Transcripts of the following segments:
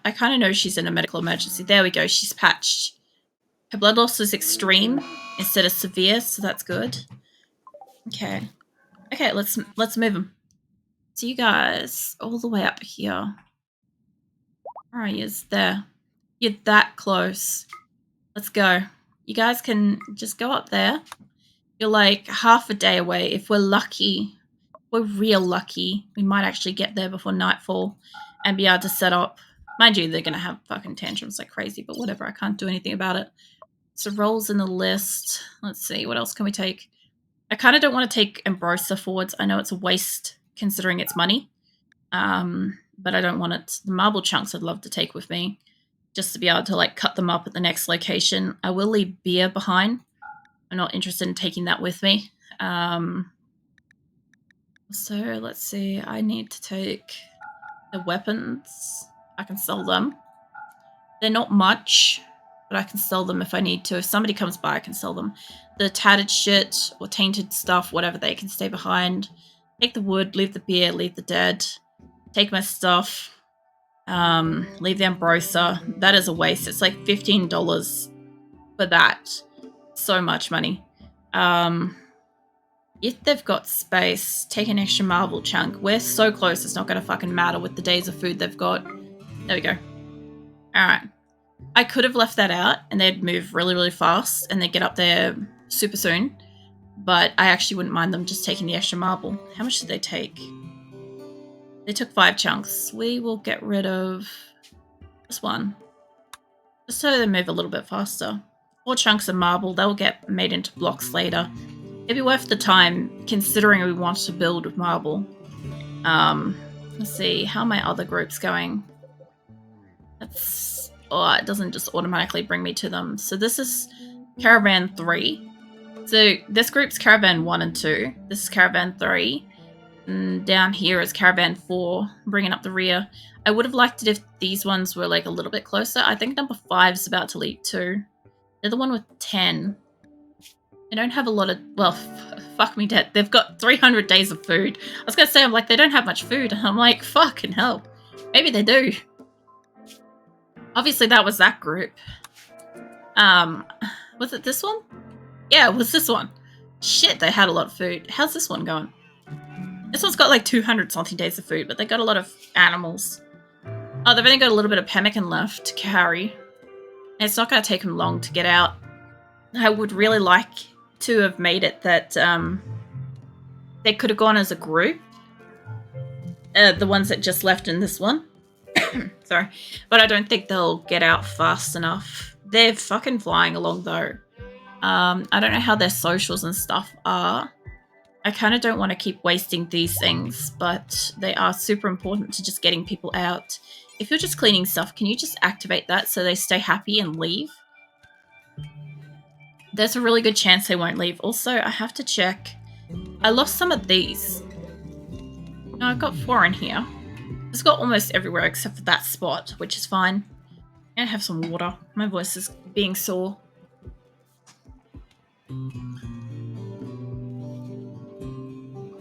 I kind of know she's in a medical emergency. There we go. She's patched. Her blood loss is extreme instead of severe, so that's good. Okay. Okay, let's move them. So you guys all the way up here. Where are you? There. You're that close. Let's go. You guys can just go up there. You're like half a day away. If we're lucky, we're real lucky, we might actually get there before nightfall and be able to set up. Mind you, they're going to have fucking tantrums like crazy, but whatever. I can't do anything about it. So roles in the list. Let's see. What else can we take? I kind of don't want to take Ambrosia forwards. I know it's a waste considering it's money. But I don't want it. The marble chunks I'd love to take with me just to be able to like cut them up at the next location. I will leave beer behind. I'm not interested in taking that with me. So let's see. I need to take the weapons. I can sell them. They're not much, but I can sell them if I need to. If somebody comes by, I can sell them. The tattered shit or tainted stuff, whatever, they can stay behind. Take the wood, leave the beer, leave the dead. Take my stuff. Leave the Ambrosia. That is a waste. It's like $15 for that. So much money. If they've got space, take an extra marble chunk. We're so close, it's not going to fucking matter with the days of food they've got. There we go. Alright. I could have left that out and they'd move really, really fast and they'd get up there super soon. But I actually wouldn't mind them just taking the extra marble. How much did they take? They took 5 chunks. We will get rid of this one. Just so they move a little bit faster. 4 chunks of marble. They'll get made into blocks later. It'd be worth the time, considering we want to build with marble. Let's see. How are my other groups going? That's... Oh, it doesn't just automatically bring me to them. So this is Caravan 3. So this group's Caravan 1 and 2. This is Caravan 3. And down here is Caravan 4, bringing up the rear. I would have liked it if these ones were like a little bit closer. I think number 5 is about to leave too. They're the one with 10. They don't have a lot of... Well, fuck me dead. They've got 300 days of food. I was going to say, I'm like, they don't have much food. And I'm like, fucking hell. Maybe they do. Obviously, that was that group. Was it this one? Yeah, it was this one. Shit, they had a lot of food. How's this one going? This one's got like 200 something days of food, but they got a lot of animals. Oh, they've only got a little bit of pemmican left to carry. And it's not going to take them long to get out. I would really like to have made it that they could have gone as a group. The ones that just left in this one. Sorry. But I don't think they'll get out fast enough. They're fucking flying along though. I don't know how their socials and stuff are. I kind of don't want to keep wasting these things, but they are super important to just getting people out. If you're just cleaning stuff, can you just activate that so they stay happy and leave? There's a really good chance they won't leave. Also, I have to check. I lost some of these. No, I've got 4 in here. It's got almost everywhere except for that spot, which is fine. I'm gonna have some water. My voice is being sore.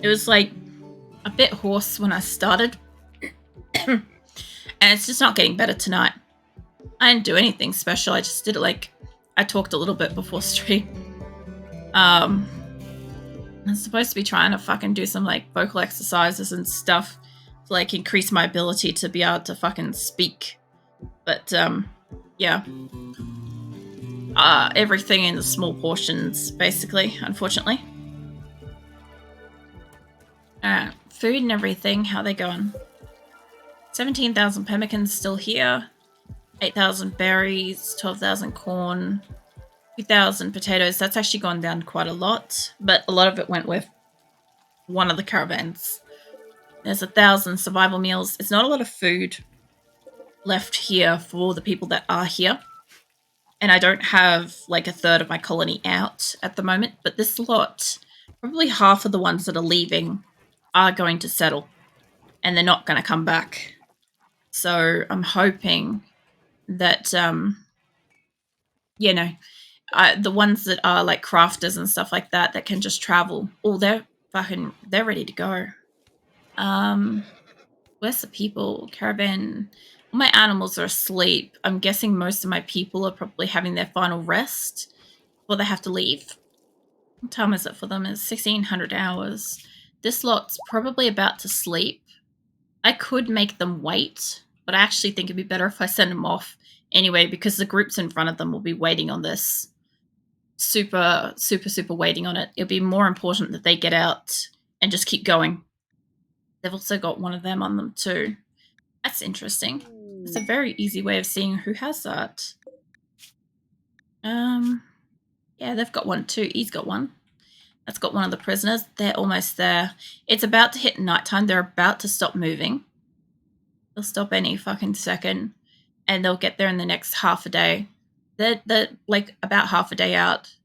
It was like a bit hoarse when I started. And it's just not getting better tonight. I didn't do anything special. I just did it like... I talked a little bit before stream. I'm supposed to be trying to fucking do some like vocal exercises and stuff to like increase my ability to be able to fucking speak. But yeah. Everything in the small portions, basically, unfortunately. Food and everything, how they going? 17,000 pemmicans still here. 8,000 berries, 12,000 corn, 2,000 potatoes. That's actually gone down quite a lot, but a lot of it went with one of the caravans. There's 1,000 survival meals. It's not a lot of food left here for the people that are here. And I don't have like a third of my colony out at the moment, but this lot, probably half of the ones that are leaving are going to settle and they're not going to come back. So I'm hoping that, you know, the ones that are like crafters and stuff like that that can just travel, oh, they're ready to go. Where's the people? Caravan My animals are asleep. I'm guessing most of my people are probably having their final rest before they have to leave. What time is it for them? It's 1600 hours. This lot's probably about to sleep. I could make them wait, but I actually think it'd be better if I send them off anyway, because the groups in front of them will be waiting on this. Super waiting on it. It'll be more important that they get out and just keep going. They've also got one of them on them too. That's interesting. It's a very easy way of seeing who has that. Yeah, they've got one too. He's got one. That's got one of the prisoners. They're almost there. It's about to hit nighttime. They're about to stop moving. They'll stop any fucking second, and they'll get there in the next half a day. They're like about half a day out.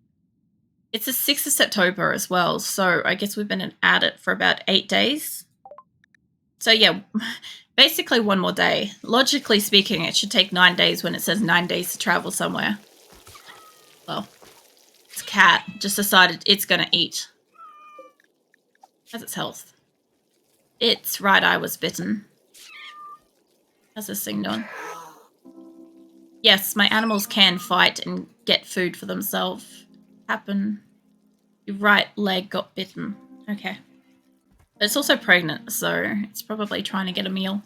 It's the 6th of September as well, so I guess we've been at it for about 8 days. So yeah, basically one more day. Logically speaking, it should take 9 days when it says 9 days to travel somewhere. Well, this cat just decided it's going to eat. How's its health? Its right eye was bitten. How's this thing doing? Yes, my animals can fight and get food for themselves. Happen. Your right leg got bitten. Okay. But it's also pregnant, so it's probably trying to get a meal.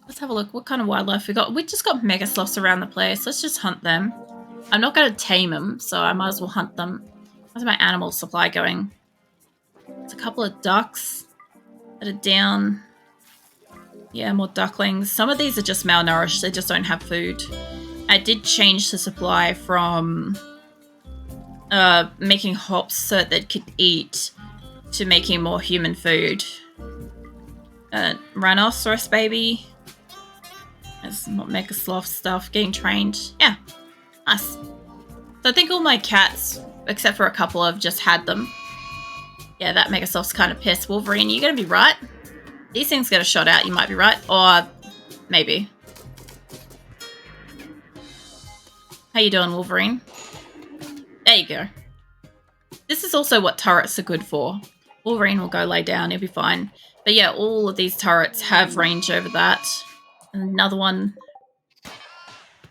Let's have a look. What kind of wildlife we got? We just got mega sloths around the place. Let's just hunt them. I'm not going to tame them, so I might as well hunt them. How's my animal supply going? There's a couple of ducks that are down. Yeah, more ducklings. Some of these are just malnourished. They just don't have food. I did change the supply from making hops so that they could eat to making more human food. Rhinoceros baby. There's more mega sloth stuff getting trained. Yeah, nice. So I think all my cats, except for a couple, have just had them. Yeah, that mega sloth's kind of pissed. Wolverine, you gonna be right? These things get a shot out, you might be right. Or maybe. How you doing, Wolverine? There you go. This is also what turrets are good for. Wolverine will go lay down, he'll be fine. But yeah, all of these turrets have range over that. Another one.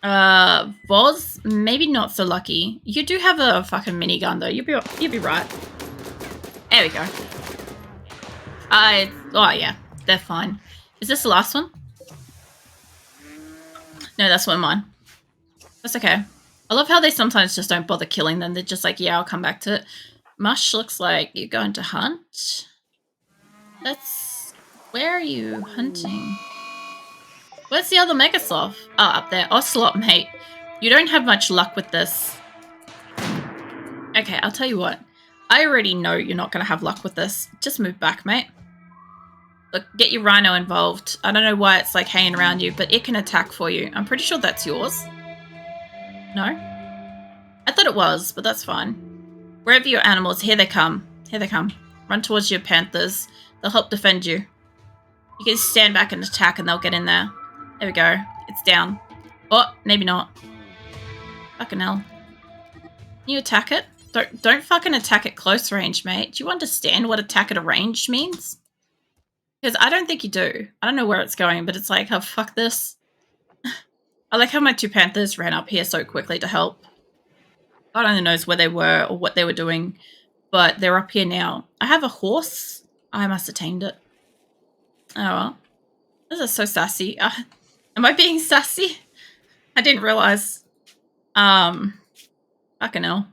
Voz, maybe not so lucky. You do have a fucking minigun though. You'll be right. There we go. Oh yeah, they're fine. Is this the last one? No, that's one of mine. That's okay. I love how they sometimes just don't bother killing them. They're just like, yeah, I'll come back to it. Mush looks like you're going to hunt. Where are you hunting? Where's the other mega sloth? Oh, up there. Ocelot, mate. You don't have much luck with this. Okay, I'll tell you what. I already know you're not going to have luck with this. Just move back, mate. Look, get your rhino involved. I don't know why it's like hanging around you, but it can attack for you. I'm pretty sure that's yours. No? I thought it was, but that's fine. Wherever your animals, here they come. Here they come. Run towards your panthers. They'll help defend you. You can stand back and attack and they'll get in there. There we go. It's down. Oh, maybe not. Fucking hell. Can you attack it? Don't fucking attack at close range, mate. Do you understand what attack at a range means? Because I don't think you do. I don't know where it's going, but it's like, oh, fuck this. I like how my two panthers ran up here so quickly to help. God only knows where they were or what they were doing, but they're up here now. I have a horse. I must have tamed it. Oh, well. This is so sassy. Am I being sassy? I didn't realize. Fucking hell.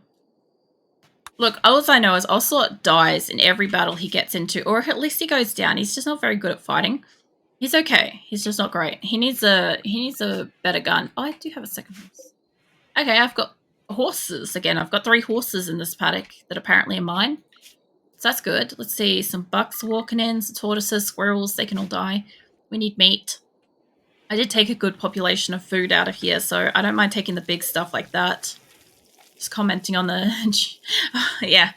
Look, all I know is Ocelot dies in every battle he gets into, or at least he goes down. He's just not very good at fighting. He's okay. He's just not great. He needs a better gun. Oh, I do have a second horse. Okay, I've got horses again. I've got 3 horses in this paddock that apparently are mine. So that's good. Let's see. Some bucks walking in, some tortoises, squirrels. They can all die. We need meat. I did take a good population of food out of here, so I don't mind taking the big stuff like that. Just commenting on the... yeah.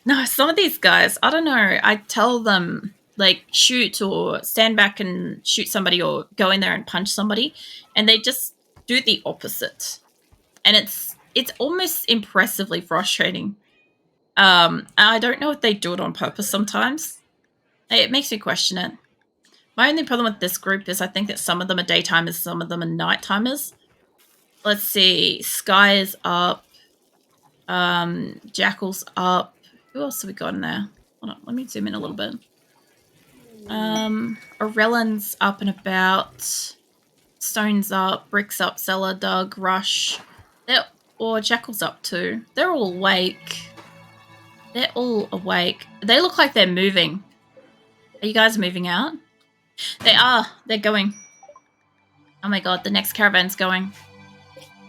No, some of these guys, I don't know. I tell them, like, shoot or stand back and shoot somebody or go in there and punch somebody, and they just do the opposite. And it's almost impressively frustrating. I don't know if they do it on purpose sometimes. It makes me question it. My only problem with this group is I think that some of them are daytimers, some of them are nighttimers. Let's see. Sky is up. Jackal's up. Who else have we got in there? Hold on, let me zoom in a little bit. Orellan's up and about. Stone's up. Brick's up. Cellar, Doug, Rush. Or Jackal's up too. They're all awake. They're all awake. They look like they're moving. Are you guys moving out? They are. They're going. Oh my god, the next caravan's going.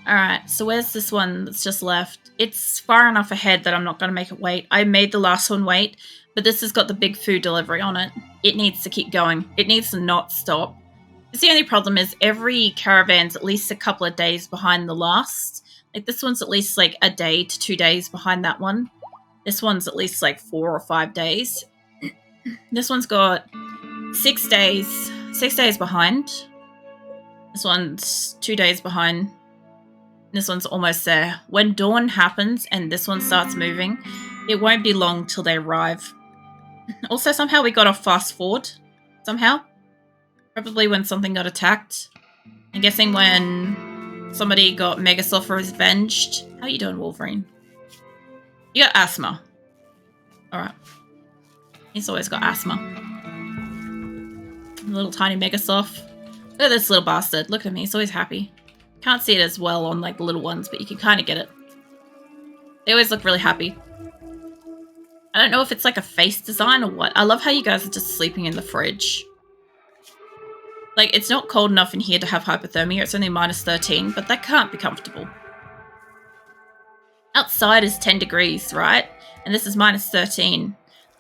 Alright, so where's this one that's just left? It's far enough ahead that I'm not going to make it wait. I made the last one wait, but this has got the big food delivery on it. It needs to keep going. It needs to not stop. Because the only problem is every caravan's at least a couple of days behind the last. Like this one's at least like a day to 2 days behind that one. This one's at least like 4 or 5 days. This one's got 6 days. 6 days behind. This one's 2 days behind. This one's almost there. When dawn happens and this one starts moving, it won't be long till they arrive. Also, somehow we got a fast forward. Somehow. Probably when something got attacked. I'm guessing when somebody got Megasoft revenged. How you doing, Wolverine? You got asthma. Alright. He's always got asthma. Little tiny Megasoft. Look at this little bastard. Look at him. He's always happy. Can't see it as well on like the little ones, but you can kind of get it. They always look really happy. I don't know if it's like a face design or what. I love how you guys are just sleeping in the fridge. Like, it's not cold enough in here to have hypothermia. It's only minus 13, but that can't be comfortable. Outside is 10 degrees, right? And this is minus 13.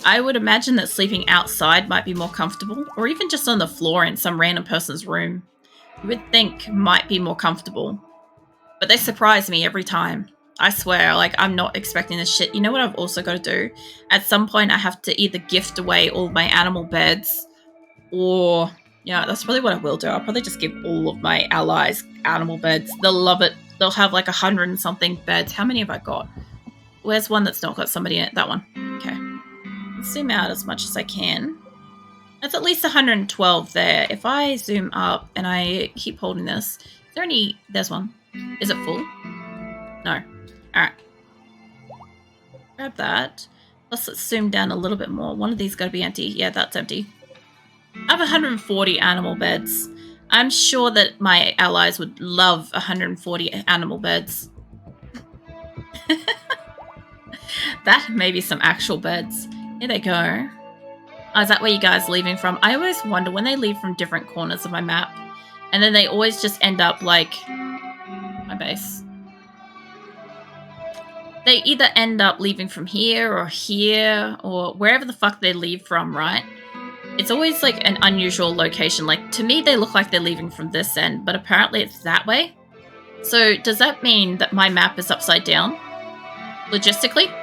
I would imagine that sleeping outside might be more comfortable, or even just on the floor in some random person's room. You would think might be more comfortable. But they surprise me every time. I swear, like, I'm not expecting this shit. You know what I've also got to do? At some point, I have to either gift away all my animal beds, or... yeah, that's probably what I will do. I'll probably just give all of my allies animal beds. They'll love it. They'll have like 100 and something beds. How many have I got? Where's one that's not got somebody in it? That one. Okay. Let's zoom out as much as I can. That's at least 112 there. If I zoom up and I keep holding this, is there any... there's one. Is it full? No. Alright. Grab that. Let's zoom down a little bit more. One of these got to be empty. Yeah, that's empty. I have 140 animal beds. I'm sure that my allies would love 140 animal beds. That may be some actual beds. Here they go. Oh, is that where you guys are leaving from? I always wonder when they leave from different corners of my map. And then they always just end up like... my base. They either end up leaving from here or wherever the fuck they leave from, right? It's always like an unusual location. Like, to me, they look like they're leaving from this end, but apparently it's that way. So does that mean that my map is upside down? Logistically?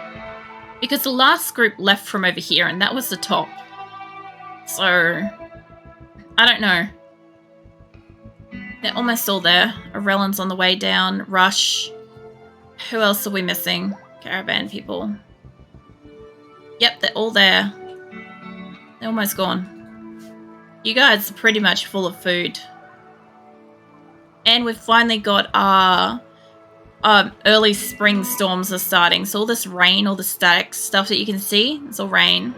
Because the last group left from over here, and that was the top. So, I don't know. They're almost all there. Orellan's on the way down. Rush. Who else are we missing? Caravan people. Yep, they're all there. They're almost gone. You guys are pretty much full of food. And we've finally got our early spring storms are starting. So all this rain, all the static stuff that you can see, it's all rain.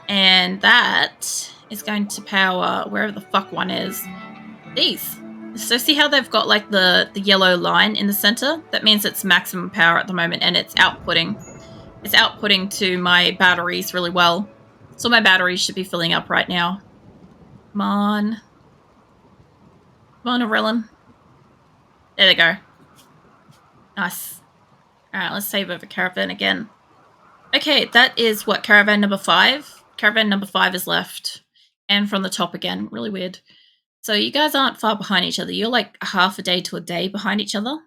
And that is going to power wherever the fuck one is. These. So see how they've got like the yellow line in the center? That means it's maximum power at the moment and it's outputting. It's outputting to my batteries really well. So my batteries should be filling up right now. Come on. Come on, Orellan. There they go. Nice. Alright, let's save over caravan again. Okay, that is what, caravan number 5? Caravan number 5 is left. And from the top again. Really weird. So you guys aren't far behind each other. You're like half a day to a day behind each other.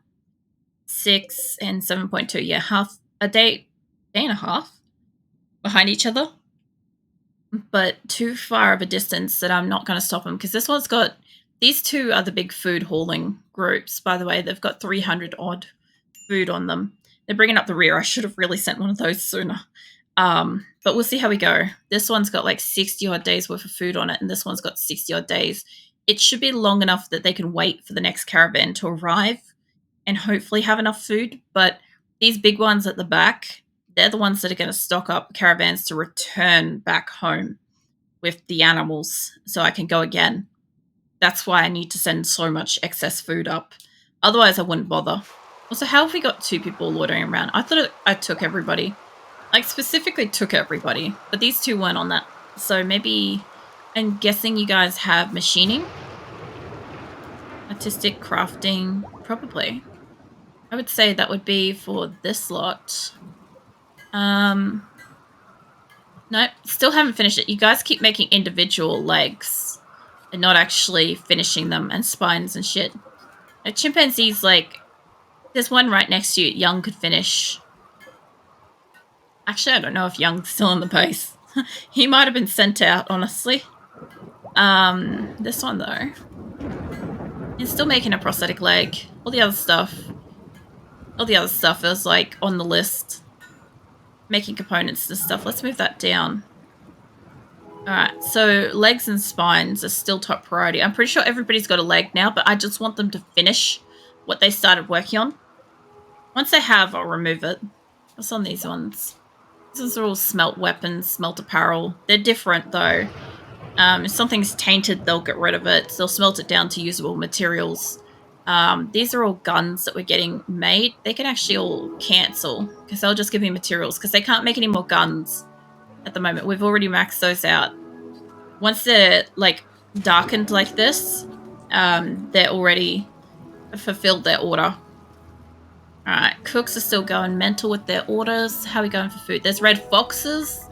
6 and 7.2. Yeah, half a day and a half behind each other. But too far of a distance that I'm not going to stop them. Because this one's got... these two are the big food hauling groups, by the way. They've got 300 odd food on them. They're bringing up the rear. I should have really sent one of those sooner. But we'll see how we go. This one's got like 60 odd days worth of food on it, and this one's got 60 odd days. It should be long enough that they can wait for the next caravan to arrive and hopefully have enough food. But these big ones at the back, they're the ones that are going to stock up caravans to return back home with the animals so I can go again. That's why I need to send so much excess food up. Otherwise, I wouldn't bother. Also, how have we got 2 people loitering around? I thought I took everybody. Like, specifically took everybody. But these 2 weren't on that. So maybe... I'm guessing you guys have machining? Artistic, crafting? Probably. I would say that would be for this lot. Nope, still haven't finished it. You guys keep making individual legs and not actually finishing them, and spines and shit. A chimpanzee's like... There's one right next to you. Young could finish. Actually, I don't know if Young's still in the base. He might have been sent out, honestly. This one, though. He's still making a prosthetic leg. All the other stuff is, like, on the list. Making components and stuff. Let's move that down. Alright, so legs and spines are still top priority. I'm pretty sure everybody's got a leg now, but I just want them to finish what they started working on. Once they have, I'll remove it. What's on these ones? These are all smelt weapons, smelt apparel. They're different, though. If something's tainted, they'll get rid of it. They'll smelt it down to usable materials. These are all guns that we're getting made. They can actually all cancel, because they'll just give me materials, because they can't make any more guns at the moment. We've already maxed those out. Once they're, like, darkened like this, they're already fulfilled their order. Alright, cooks are still going mental with their orders. How are we going for food? There's red foxes.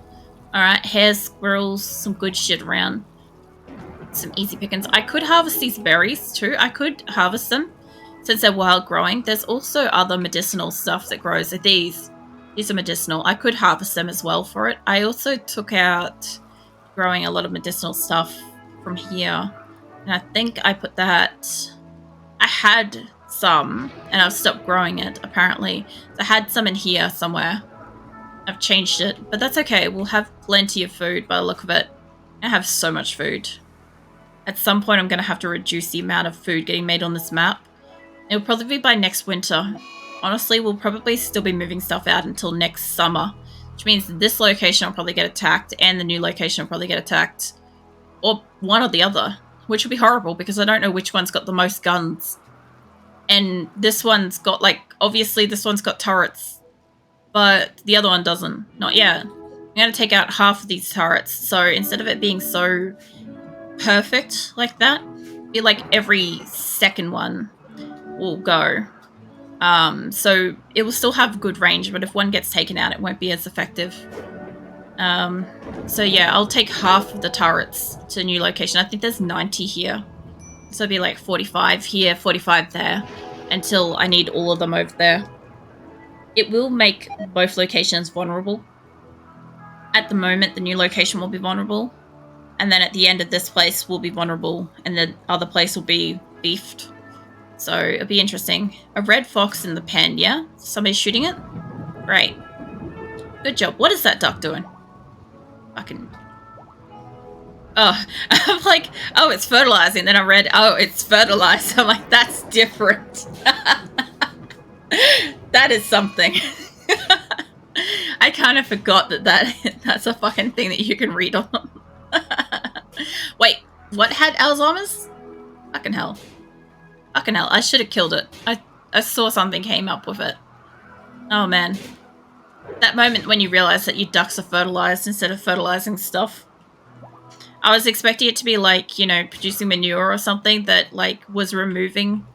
Alright, hares, squirrels, some good shit around. Some easy pickings. I could harvest these berries too. I could harvest them since they're wild growing. There's also other medicinal stuff that grows. These are medicinal. I could harvest them as well for it. I also took out growing a lot of medicinal stuff from here. And I think I put that... I had some, and I've stopped growing it, apparently. I had some in here somewhere. I've changed it, but that's okay. We'll have plenty of food by the look of it. I have so much food. At some point, I'm going to have to reduce the amount of food getting made on this map. It'll probably be by next winter. Honestly, we'll probably still be moving stuff out until next summer, which means this location will probably get attacked, and the new location will probably get attacked. Or one or the other, which would be horrible, because I don't know which one's got the most guns. And this one's got, like, obviously this one's got turrets, but the other one doesn't. Not yet. I'm going to take out half of these turrets, so instead of it being so perfect like that, be like every second one will go. So it will still have good range, but if one gets taken out, it won't be as effective. So yeah, I'll take half of the turrets to a new location. I think there's 90 here. So it'll be like 45 here, 45 there, until I need all of them over there. It will make both locations vulnerable. At the moment, the new location will be vulnerable. And then at the end of this place will be vulnerable, and the other place will be beefed. So it'll be interesting. A red fox in the pen, yeah? Somebody's shooting it? Great. Good job. What is that duck doing? Fucking... Oh, I'm like, oh, it's fertilizing. Then I read, oh, it's fertilized. I'm like, that's different. That is something. I kind of forgot that's a fucking thing that you can read on. Wait, what had Alzheimer's? Fucking hell. Fucking hell, I should have killed it. I saw something came up with it. Oh, man. That moment when you realize that your ducks are fertilized instead of fertilizing stuff. I was expecting it to be like, you know, producing manure or something that, like, was removing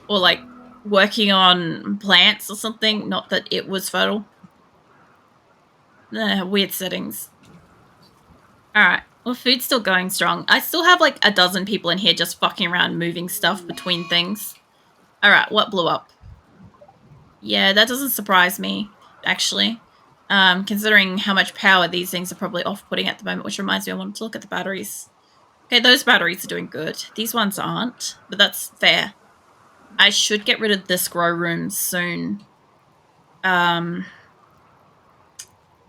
or, like, working on plants or something. Not that it was fertile. Weird settings. Alright. Well, food's still going strong. I still have, like, a dozen people in here just fucking around moving stuff between things. Alright, what blew up? Yeah, that doesn't surprise me, actually. Considering how much power these things are probably off-putting at the moment, which reminds me I wanted to look at the batteries. Okay, those batteries are doing good. These ones aren't, but that's fair. I should get rid of this grow room soon.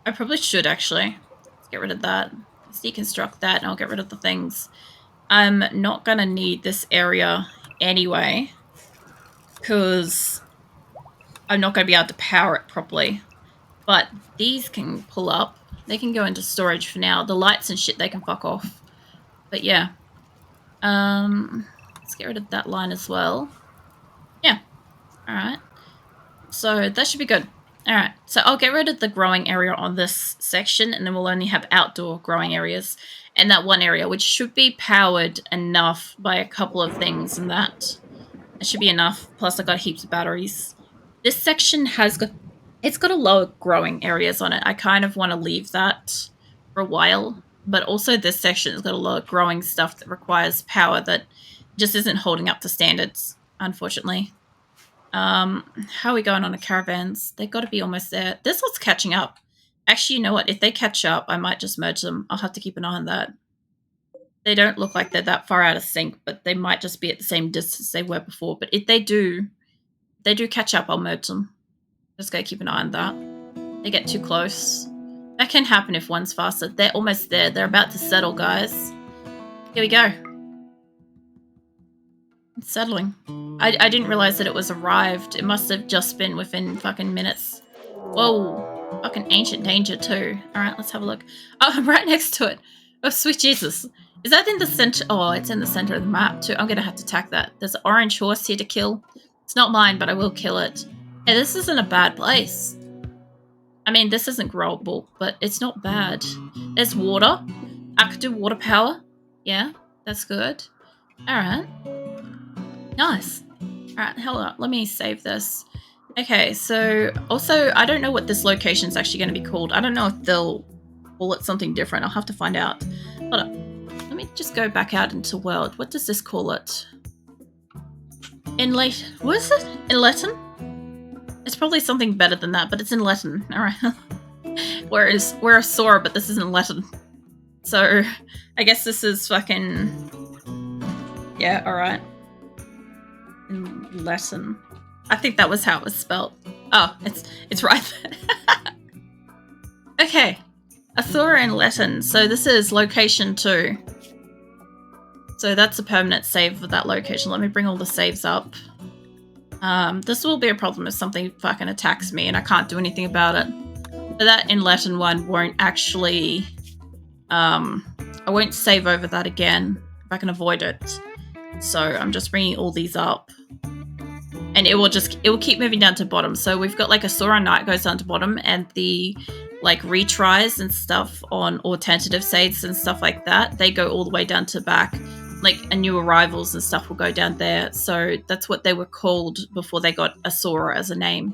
I probably should, actually. Let's get rid of that. Let's deconstruct that, and I'll get rid of the things. I'm not going to need this area anyway, because I'm not going to be able to power it properly. But these can pull up. They can go into storage for now. The lights and shit, they can fuck off. But yeah. Let's get rid of that line as well. Yeah. Alright. So that should be good. Alright. So I'll get rid of the growing area on this section, and then we'll only have outdoor growing areas. And that one area, which should be powered enough by a couple of things, and that should be enough. Plus I got heaps of batteries. This section has got... It's got a lower growing areas on it. I kind of want to leave that for a while. But also this section has got a lot of growing stuff that requires power that just isn't holding up to standards, unfortunately. How are we going on the caravans? They've got to be almost there. This one's catching up. Actually, you know what? If they catch up, I might just merge them. I'll have to keep an eye on that. They don't look like they're that far out of sync, but they might just be at the same distance they were before. But if they do catch up, I'll merge them. Just gotta keep an eye on that. They get too close. That can happen if one's faster. They're almost there. They're about to settle, guys. Here we go. It's settling. I didn't realize that it was arrived. It must have just been within fucking minutes. Whoa. Fucking ancient danger too. Alright, let's have a look. Oh, I'm right next to it. Oh, sweet Jesus. Is that in the center? Oh, it's in the center of the map too. I'm gonna have to attack that. There's an orange horse here to kill. It's not mine, but I will kill it. Hey, this isn't a bad place. I mean, this isn't growable, but it's not bad. There's water. I could do water power. Yeah, that's good. Alright. Nice. Alright, hold up. Let me save this. Okay, so also, I don't know what this location is actually going to be called. I don't know if they'll call it something different. I'll have to find out. Hold up. Let me just go back out into world. What does this call it? What is it? Inletton? It's probably something better than that, but it's Inletton. Alright. Whereas we're Asora, but this is Inletton. So I guess this is fucking... Yeah, alright. Inletton. I think that was how it was spelled. Oh, it's right there. Okay. Asora and Inletton. So this is location 2. So that's a permanent save for that location. Let me bring all the saves up. This will be a problem if something fucking attacks me and I can't do anything about it. But that Inletton one won't actually... I won't save over that again if I can avoid it. So I'm just bringing all these up. And it will keep moving down to bottom. So we've got like Asora Night goes down to bottom, and the like retries and stuff on, or tentative saves and stuff like that, they go all the way down to back. Like new arrivals and stuff will go down there. So that's what they were called before they got Asora as a name.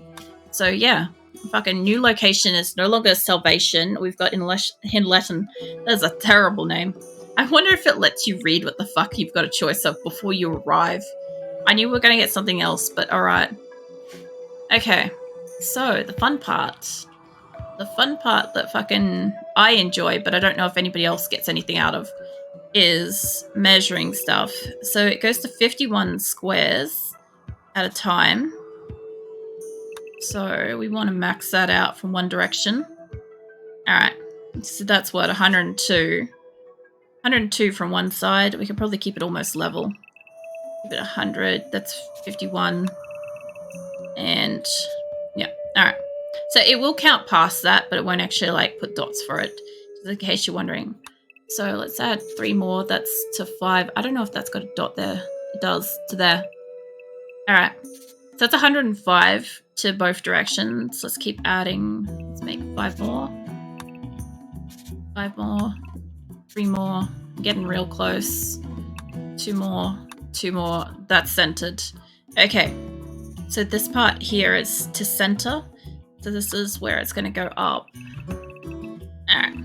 So yeah, fucking new location is no longer Salvation. We've got Inletton. That's a terrible name. I wonder if it lets you read what the fuck you've got a choice of before you arrive. I knew we were going to get something else, but alright. Okay, so the fun part. The fun part that fucking I enjoy, but I don't know if anybody else gets anything out of, is measuring stuff. So it goes to 51 squares at a time. So we want to max that out from one direction. Alright, so that's what, 102. 102 from one side. We could probably keep it almost level. Keep it 100. That's 51. And yeah, alright. So it will count past that, but it won't actually like put dots for it, just in case you're wondering. So let's add 3 more. That's to 5. I don't know if that's got a dot there. It does, to there. Alright. So that's 105 to both directions. Let's keep adding. Let's make 5 more. 5 more. 3 more. I'm getting real close. 2 more. 2 more. That's centered. Okay. So this part here is to center. So this is where it's going to go up. Alright.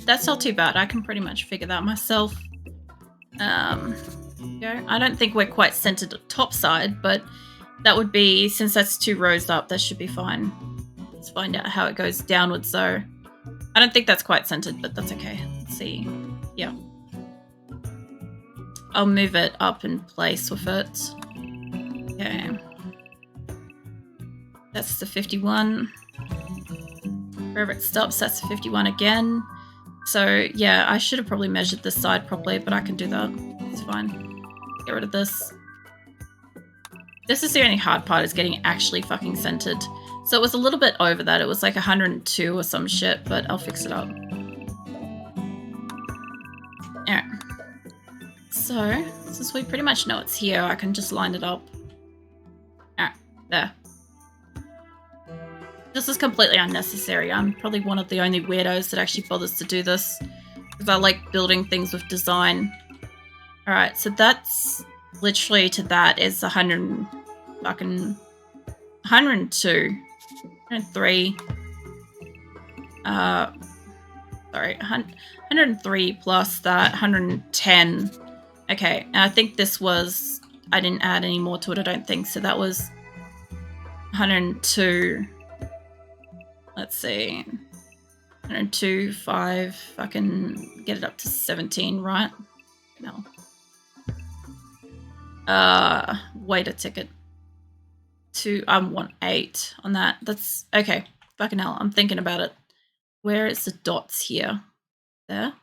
That's not too bad. I can pretty much figure that myself. I don't think we're quite centered at top side, but that would be, since that's 2 rows up, that should be fine. Let's find out how it goes downwards though. I don't think that's quite centered, but that's okay. Let's see. Yeah. I'll move it up in place with it. Okay. That's the 51. Wherever it stops, that's 51 again. So yeah, I should have probably measured this side properly, but I can do that. It's fine. Get rid of this. This is the only hard part, is getting actually fucking centered. So it was a little bit over that. It was like 102 or some shit, but I'll fix it up. Alright. So, since we pretty much know it's here, I can just line it up. Alright, there. This is completely unnecessary. I'm probably one of the only weirdos that actually bothers to do this, because I like building things with design. Alright, so that's literally to that is 100 fucking 102. 103. Sorry, 103 plus that, 110. Okay, and I think this was, I didn't add any more to it, I don't think, so that was 102. Let's see. 102, 5, I can get it up to 17, right? No. Wait a ticket. I want 8 on that. That's okay. Fucking hell, I'm thinking about it. Where is the dots here? There?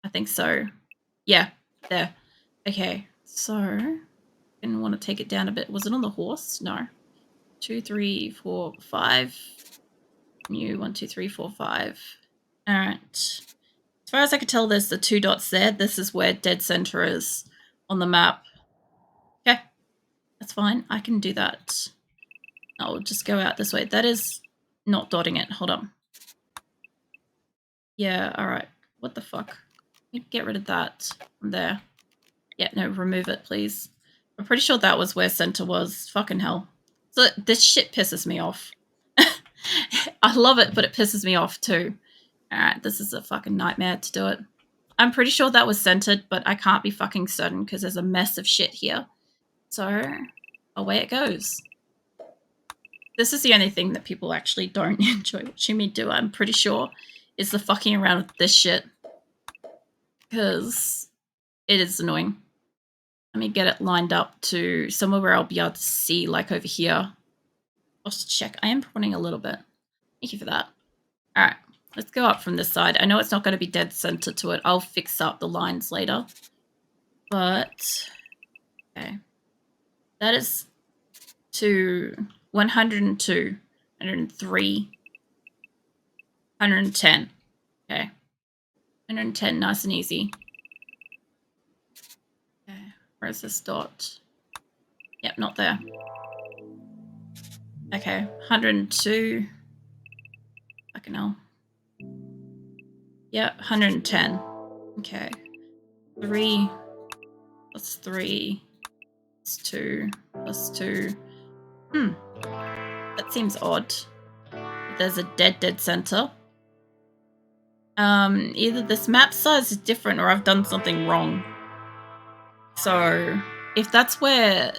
I think so. Yeah, there. Okay, so I didn't want to take it down a bit. Was it on the horse? No. 2, 3, 4, 5. New 1, 2, 3, 4, 5. All right. As far as I can tell, there's the 2 dots there. This is where dead center is on the map. Okay, that's fine. I can do that. I'll just go out this way. That is not dotting it. Hold on. Yeah, all right. What the fuck? Get rid of that from there. Yeah, no, remove it, please. I'm pretty sure that was where center was. Fucking hell. So this shit pisses me off. I love it, but it pisses me off too. Alright, this is a fucking nightmare to do it. I'm pretty sure that was centered, but I can't be fucking certain because there's a mess of shit here. So, away it goes. This is the only thing that people actually don't enjoy watching me do, I'm pretty sure, is the fucking around with this shit. Because it is annoying. Let me get it lined up to somewhere where I'll be able to see, like over here. I'll just check. I am prodding a little bit. Thank you for that. Alright, let's go up from this side. I know it's not going to be dead center to it. I'll fix up the lines later. But, okay. That is to 102, 103, 110. Okay. 110, nice and easy. Okay, where's this dot? Yep, not there. Okay, 102. Fucking hell. Yep, 110. Okay. 3 plus 3 plus 2 plus 2. That seems odd. There's a dead center. Either this map size is different or I've done something wrong. So, if that's where's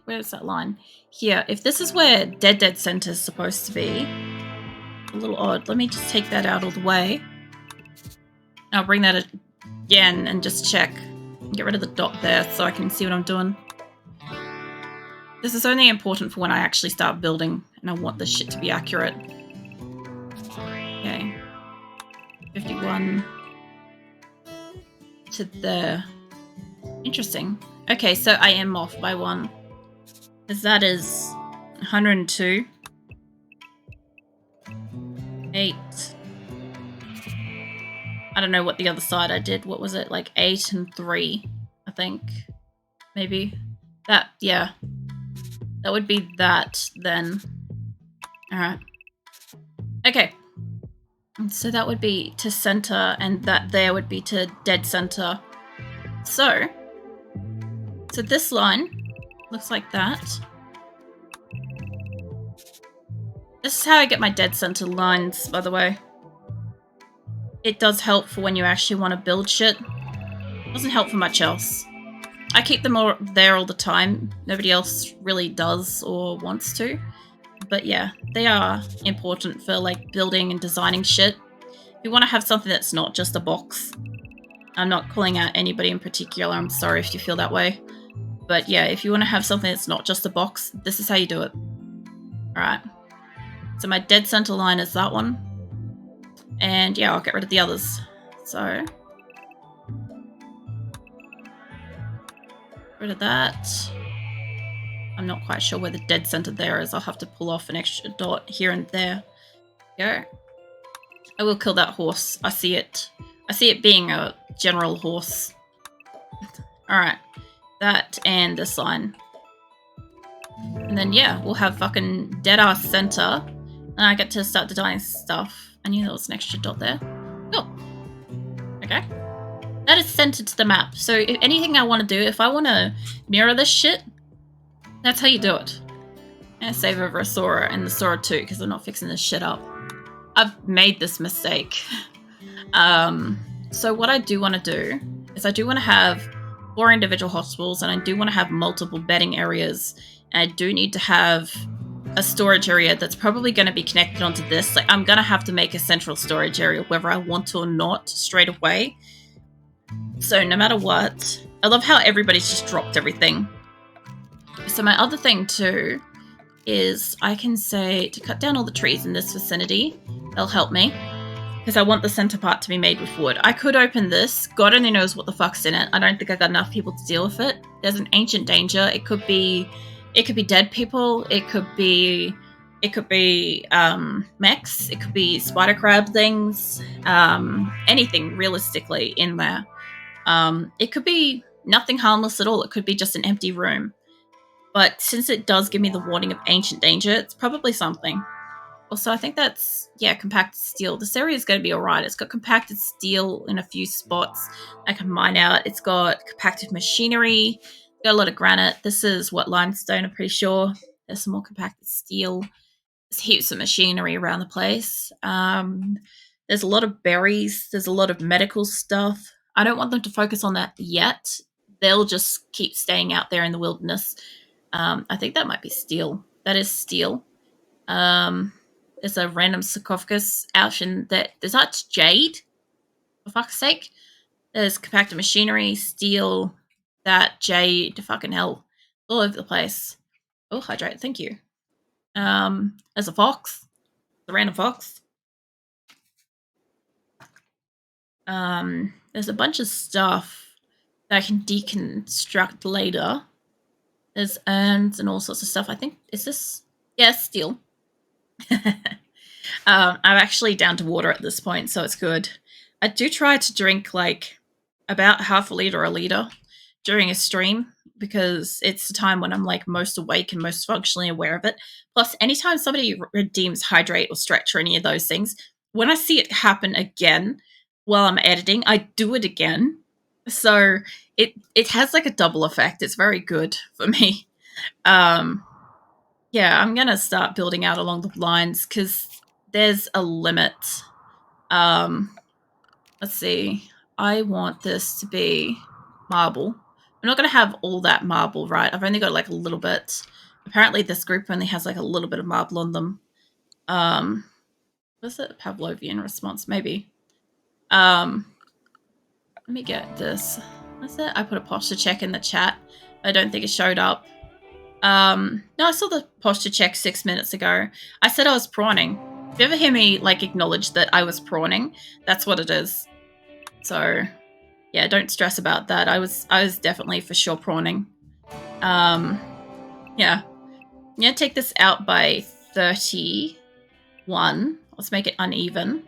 that line? Here, if this is where dead center is supposed to be, a little odd. Let me just take that out all the way. I'll bring that again and just check. Get rid of the dot there so I can see what I'm doing. This is only important for when I actually start building and I want this shit to be accurate. Okay. 51 to there. Interesting. Okay, so I am off by 1. Because that is 102. 8. I don't know what the other side I did. What was it? Like 8 and 3, I think. Maybe. That, yeah. That would be that then. Alright. Okay. So that would be to center, and that there would be to dead center. So this line looks like that. This is how I get my dead center lines, by the way. It does help for when you actually want to build shit. It doesn't help for much else. I keep them all there all the time. Nobody else really does or wants to. But yeah, they are important for like building and designing shit. If you want to have something that's not just a box. I'm not calling out anybody in particular. I'm sorry if you feel that way. But yeah, if you want to have something that's not just a box, this is how you do it. Alright. So my dead center line is that one. And yeah, I'll get rid of the others. So, rid of that. I'm not quite sure where the dead center there is. I'll have to pull off an extra dot here and there. Go. I will kill that horse. I see it. I see it being a general horse. Alright. That and this line. And then, yeah, we'll have fucking dead-ass center. And I get to start designing stuff. I knew there was an extra dot there. Cool. Okay. That is centered to the map. So if anything I want to do, if I want to mirror this shit, that's how you do it. And save over Asora and the Asora too, because I'm not fixing this shit up. I've made this mistake. So what I do want to do is I do want to have 4 individual hospitals, and I do want to have multiple bedding areas. And I do need to have a storage area that's probably going to be connected onto this. Like, I'm going to have to make a central storage area whether I want to or not straight away. So no matter what, I love how everybody's just dropped everything. So my other thing too is I can say to cut down all the trees in this vicinity. They'll help me because I want the center part to be made with wood. I could open this. God only knows what the fuck's in it. I don't think I've got enough people to deal with it. There's an ancient danger. It could be dead people. It could be mechs. It could be spider crab things. Anything realistically in there. It could be nothing harmless at all. It could be just an empty room. But since it does give me the warning of ancient danger, it's probably something. Also, I think that's, yeah, compacted steel. This area is going to be alright. It's got compacted steel in a few spots I can mine out. It's got compacted machinery. Got a lot of granite. This is what, limestone, I'm pretty sure. There's some more compacted steel. There's heaps of machinery around the place. There's a lot of berries. There's a lot of medical stuff. I don't want them to focus on that yet. They'll just keep staying out there in the wilderness. I think that might be steel. That is steel. There's a random sarcophagus out in that. There's that jade, for fuck's sake. There's compacted machinery, steel, that jade, fucking hell, all over the place. Oh, hydrate, thank you. There's a fox, a random fox. There's a bunch of stuff that I can deconstruct later. There's urns and all sorts of stuff. I think, is this? Yeah, steel. I'm actually down to water at this point, so it's good. I do try to drink like about half a liter or a liter during a stream because it's the time when I'm like most awake and most functionally aware of it. Plus, anytime somebody redeems hydrate or stretch or any of those things, when I see it happen again while I'm editing, I do it again. So it has like a double effect. It's very good for me. Yeah, I'm gonna start building out along the lines because there's a limit. Let's see. I want this to be marble. I'm not gonna have all that marble, right? I've only got like a little bit. Apparently this group only has like a little bit of marble on them. Was it a Pavlovian response? Maybe. Let me get this. What's it? I put a posture check in the chat. I don't think it showed up. No, I saw the posture check 6 minutes ago. I said I was prawning. If you ever hear me like acknowledge that I was prawning, that's what it is. So yeah, don't stress about that. I was definitely for sure prawning. Yeah. I'm gonna take this out by 31. Let's make it uneven.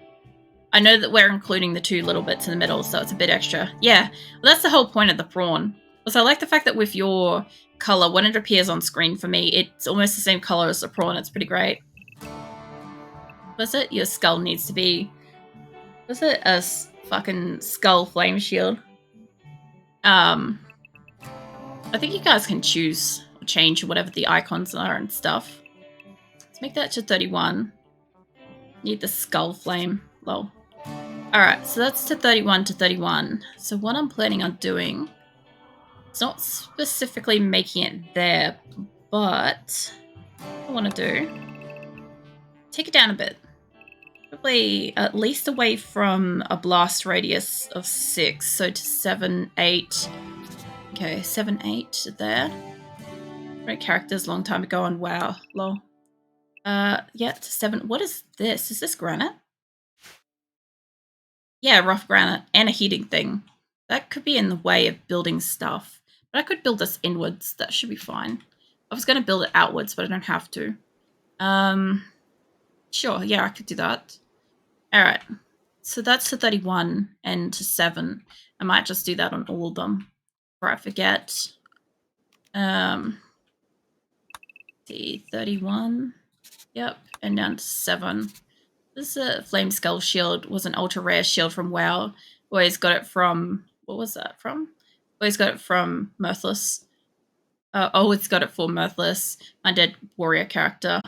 I know that we're including the 2 little bits in the middle, so it's a bit extra. Yeah, well, that's the whole point of the prawn. Also, I like the fact that with your color, when it appears on screen for me, it's almost the same color as the prawn. It's pretty great. Was it? Your skull needs to be... Was it a fucking skull flame shield? I think you guys can choose or change whatever the icons are and stuff. Let's make that to 31. Need the skull flame. Lol. Alright, so that's to 31 to 31. So what I'm planning on doing... It's not specifically making it there, but what I want to do... Take it down a bit. Probably at least away from a blast radius of 6, so to 7, 8. Okay, 7, 8 there. Great characters, long time ago on WoW. Lol. Yeah, to 7. What is this? Is this granite? Yeah, rough granite and a heating thing. That could be in the way of building stuff. But I could build this inwards. That should be fine. I was going to build it outwards, but I don't have to. Sure, yeah, I could do that. All right. So that's to 31 and to 7. I might just do that on all of them before I forget. The 31. Yep, and down to 7. This is a Flame Skull shield. Was an ultra rare shield from WoW. Always got it from... What was that from? Always got it from Mirthless. Always got it for Mirthless, my dead warrior character.